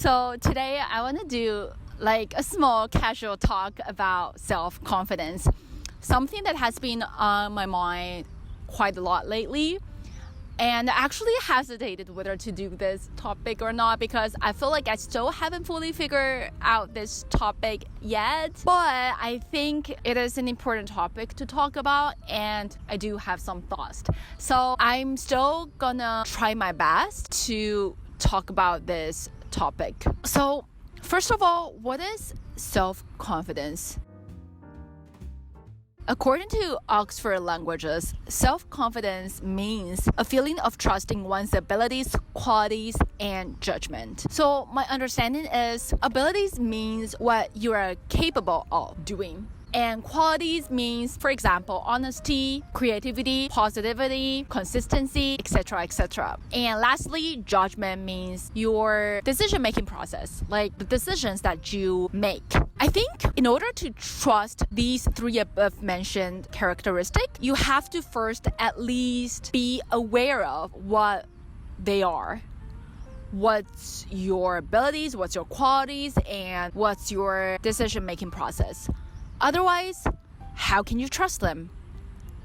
So today I want to do like a small casual talk about self-confidence, something that has been on my mind quite a lot lately. And I actually hesitated whether to do this topic or not because I feel like I still haven't fully figured out this topic yet. But I think it is an important topic to talk about and I do have some thoughts. So I'm still gonna try my best to talk about this topic. So first of all, what is self-confidence? According to Oxford Languages, self-confidence means a feeling of trusting one's abilities, qualities, and judgment. So my understanding is abilities means what you are capable of doing. And qualities means, for example, honesty, creativity, positivity, consistency, etc., etc. And lastly, judgment means your decision-making process, like the decisions that you make. I think in order to trust these three above mentioned characteristics, you have to first at least be aware of what they are. What's your abilities, what's your qualities, and what's your decision-making process. Otherwise, how can you trust them,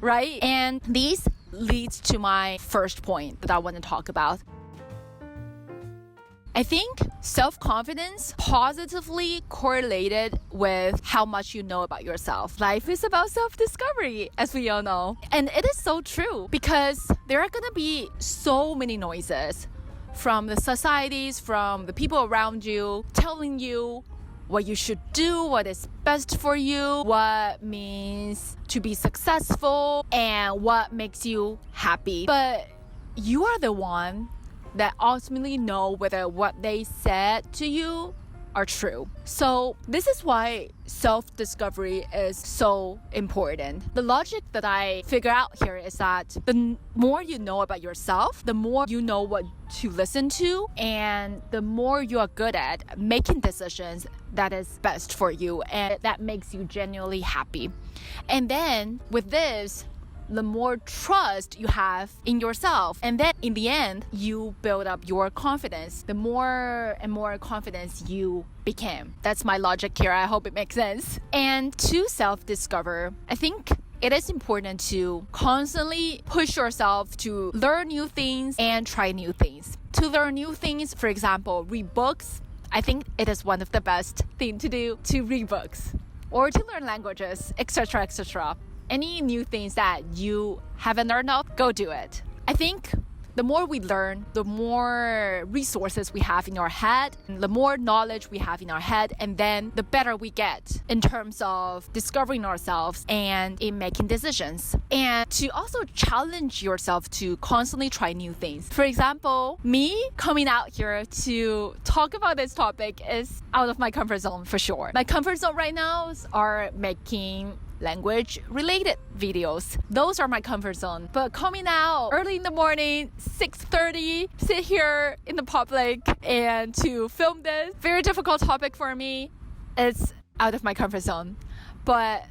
right? And this leads to my first point that I want to talk about. I think self-confidence positively correlated with how much you know about yourself. Life is about self-discovery, as we all know. And it is so true because there are going to be so many noises from the societies, from the people around you, telling you what you should do, what is best for you, what means to be successful, and what makes you happy. But you are the one that ultimately know whether what they said to you are true. So this is why self-discovery is so important. The logic that I figure out here is that the more you know about yourself, the more you know what to listen to, and the more you are good at making decisions that is best for you and that makes you genuinely happy. And then with this, the more trust you have in yourself. And then in the end, you build up your confidence. The more and more confidence you became. That's my logic here. I hope it makes sense. And to self-discover, I think it is important to constantly push yourself to learn new things and try new things. To learn new things, for example, read books. I think it is one of the best things to do, to read books or to learn languages, etc., etc. Any new things that you haven't learned of, go do it. I think the more we learn, the more resources we have in our head, the more knowledge we have in our head, and then the better we get in terms of discovering ourselves and in making decisions. And to also challenge yourself to constantly try new things. For example, me coming out here to talk about this topic is out of my comfort zone for sure. My comfort zone right now are making language related videos. Those are my comfort zone. But coming out early in the morning, 6:30, sit here in the public and to film this very difficult topic for me, it's out of my comfort zone. But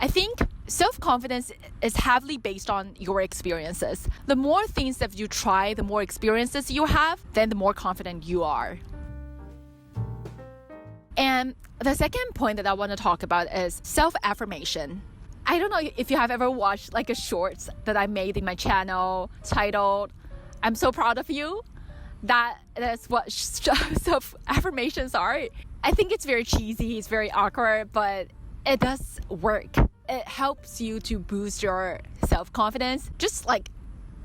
I think self-confidence is heavily based on your experiences. The more things that you try, the more experiences you have, then the more confident you are. And the second point that I want to talk about is self-affirmation. I don't know if you have ever watched like a shorts that I made in my channel titled, "I'm so proud of you." That is what self-affirmations are. I think it's very cheesy, it's very awkward, but it does work. It helps you to boost your self-confidence. Just like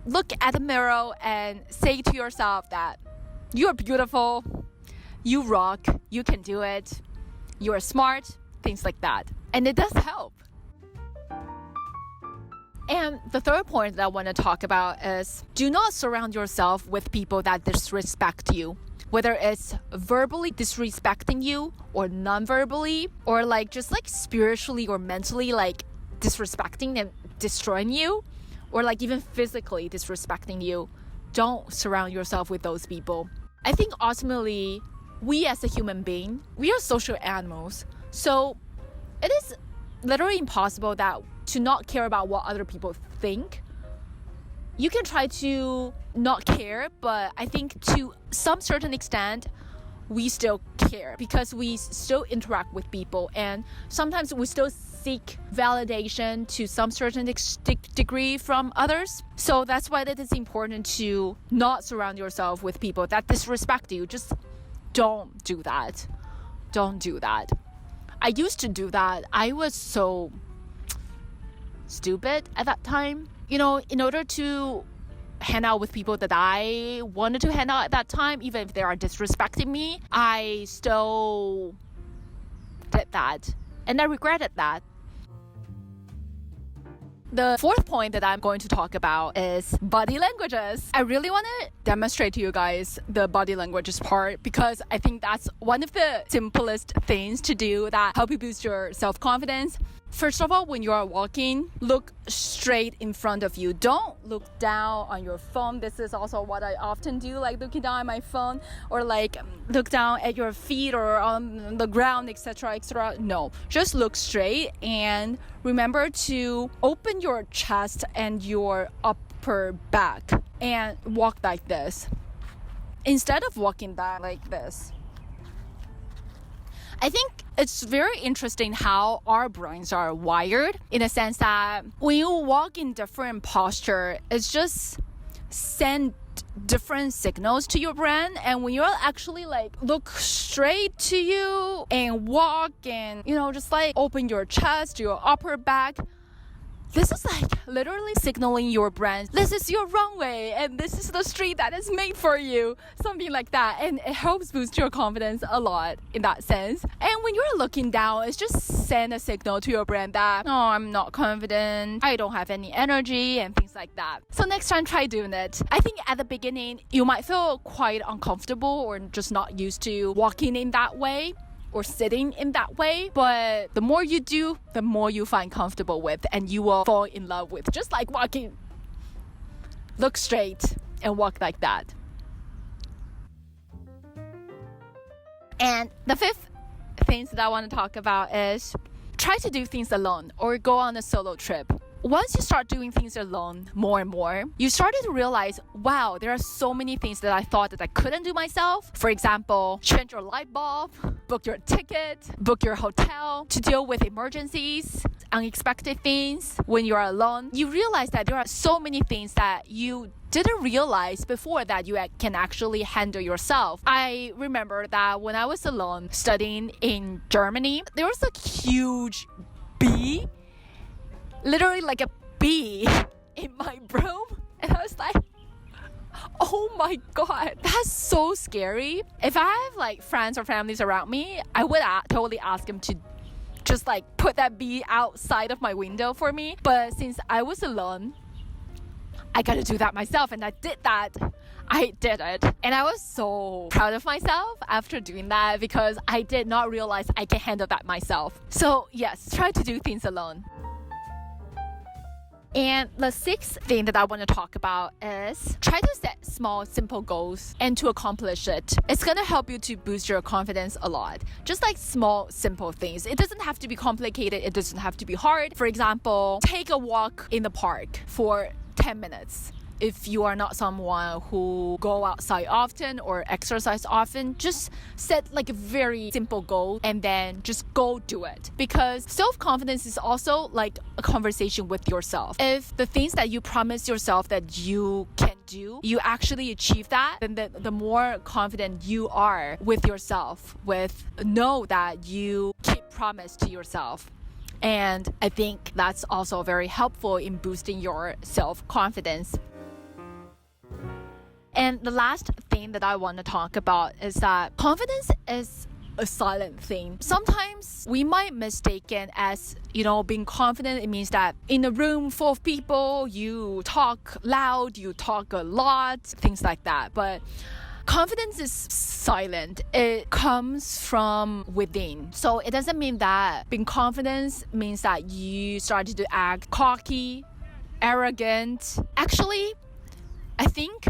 look at the mirror and say to yourself that you are beautiful, you rock, you can do it, you are smart, things like that. And it does help. And the third point that I want to talk about is do not surround yourself with people that disrespect you. Whether it's verbally disrespecting you or non-verbally or like just like spiritually or mentally like disrespecting and destroying you or like even physically disrespecting you. Don't surround yourself with those people. I think ultimately we as a human being, we are social animals. So it is literally impossible that to not care about what other people think. You can try to not care, but I think to some certain extent, we still care because we still interact with people, and sometimes we still seek validation to some certain degree from others. So that's why it is important to not surround yourself with people that disrespect you. Just don't do that. Don't do that. I used to do that. I was so stupid at that time. In order to hang out with people that I wanted to hang out at that time, even if they are disrespecting me, I still did that. And I regretted that. The fourth point that I'm going to talk about is body languages. I really want to demonstrate to you guys the body languages part because I think that's one of the simplest things to do that help you boost your self-confidence. First of all, when you are walking, look straight in front of you. Don't look down on your phone. This is also what I often do, like looking down at my phone or like look down at your feet or on the ground, etc., etc. No, just look straight and remember to open your chest and your upper back and walk like this instead of walking down like this. I think it's very interesting how our brains are wired in a sense that when you walk in different posture, it's just send different signals to your brain. And when you're actually like look straight to you and walk and just like open your chest, your upper back, this is like literally signaling your brain, this is your runway and this is the street that is made for you, something like that. And it helps boost your confidence a lot in that sense. And when you're looking down, it's just send a signal to your brain that, oh, I'm not confident, I don't have any energy and things like that. So next time, try doing it. I think at the beginning, you might feel quite uncomfortable or just not used to walking in that way or sitting in that way, but the more you do, the more you find comfortable with, and you will fall in love with just like walking. Look straight and walk like that. And the fifth thing that I want to talk about is try to do things alone or go on a solo trip. Once you start doing things alone more and more, you started to realize, wow, there are so many things that I thought that I couldn't do myself. For example, change your light bulb, book your ticket, book your hotel, to deal with emergencies, unexpected things. When you're alone, you realize that there are so many things that you didn't realize before that you can actually handle yourself. I remember that when I was alone studying in Germany, there was a huge bee, literally like a bee in my room, and I was like, oh my god, that's so scary. If I have like friends or families around me, I would totally ask them to just like put that bee outside of my window for me. But since I was alone, I gotta do that myself, and I did that. I did it, and I was so proud of myself after doing that because I did not realize I can handle that myself. So yes, try to do things alone. And the sixth thing that I want to talk about is try to set small, simple goals and to accomplish it. It's going to help you to boost your confidence a lot. Just like small, simple things. It doesn't have to be complicated. It doesn't have to be hard. For example, take a walk in the park for 10 minutes. If you are not someone who go outside often or exercise often, just set like a very simple goal and then just go do it. Because self-confidence is also like a conversation with yourself. If the things that you promise yourself that you can do, you actually achieve that, then the more confident you are with yourself, know that you keep promise to yourself. And I think that's also very helpful in boosting your self-confidence. And the last thing that I want to talk about is that confidence is a silent thing. Sometimes we might mistake it as, being confident. It means that in a room full of people, you talk loud, you talk a lot, things like that. But confidence is silent. It comes from within. So it doesn't mean that being confident means that you started to act cocky, arrogant. Actually, I think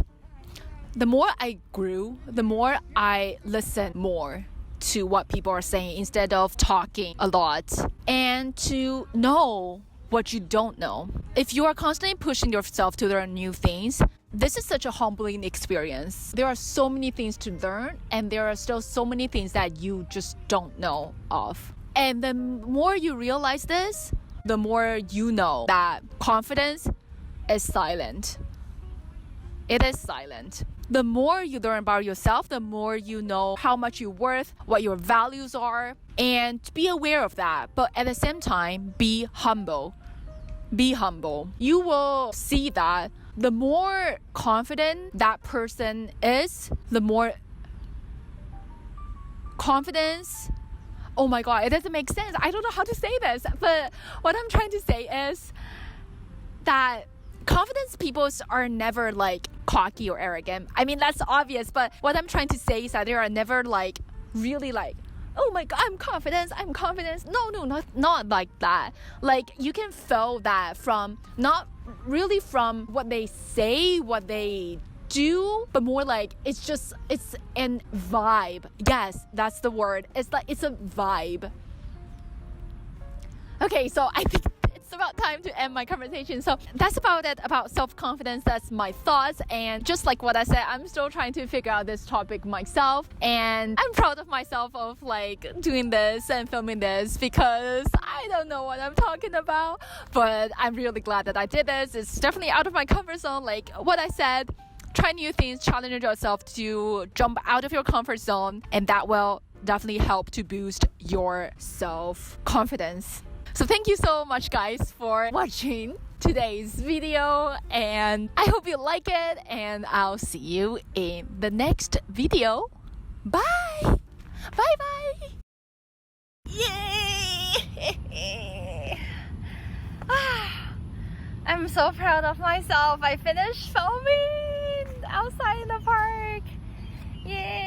the more I grew, the more I listened more to what people are saying instead of talking a lot, and to know what you don't know. If you are constantly pushing yourself to learn new things, this is such a humbling experience. There are so many things to learn, and there are still so many things that you just don't know of. And the more you realize this, the more you know that confidence is silent. It is silent. The more you learn about yourself, the more you know how much you're worth, what your values are, and be aware of that. But at the same time, be humble. Be humble. You will see that the more confident that person is, the more confidence. Oh my God, it doesn't make sense. I don't know how to say this, but what I'm trying to say is that confidence people are never like cocky or arrogant. I mean, that's obvious, but what I'm trying to say is that they are never like really like, oh my God, I'm confident. No, not like that. Like you can feel that from not really from what they say, what they do, but more like it's an vibe. Yes, that's the word. It's like it's a vibe. Okay, so I think it's about time to end my conversation. So that's about it about self-confidence. That's my thoughts, and just like what I said, I'm still trying to figure out this topic myself, and I'm proud of myself of like doing this and filming this because I don't know what I'm talking about, but I'm really glad that I did this. It's definitely out of my comfort zone, like what I said. Try new things, challenge yourself to jump out of your comfort zone, and that will definitely help to boost your self-confidence. So thank you so much guys for watching today's video, and I hope you like it, and I'll see you in the next video. Bye! Bye bye! Yay! I'm so proud of myself. I finished filming outside in the park. Yay!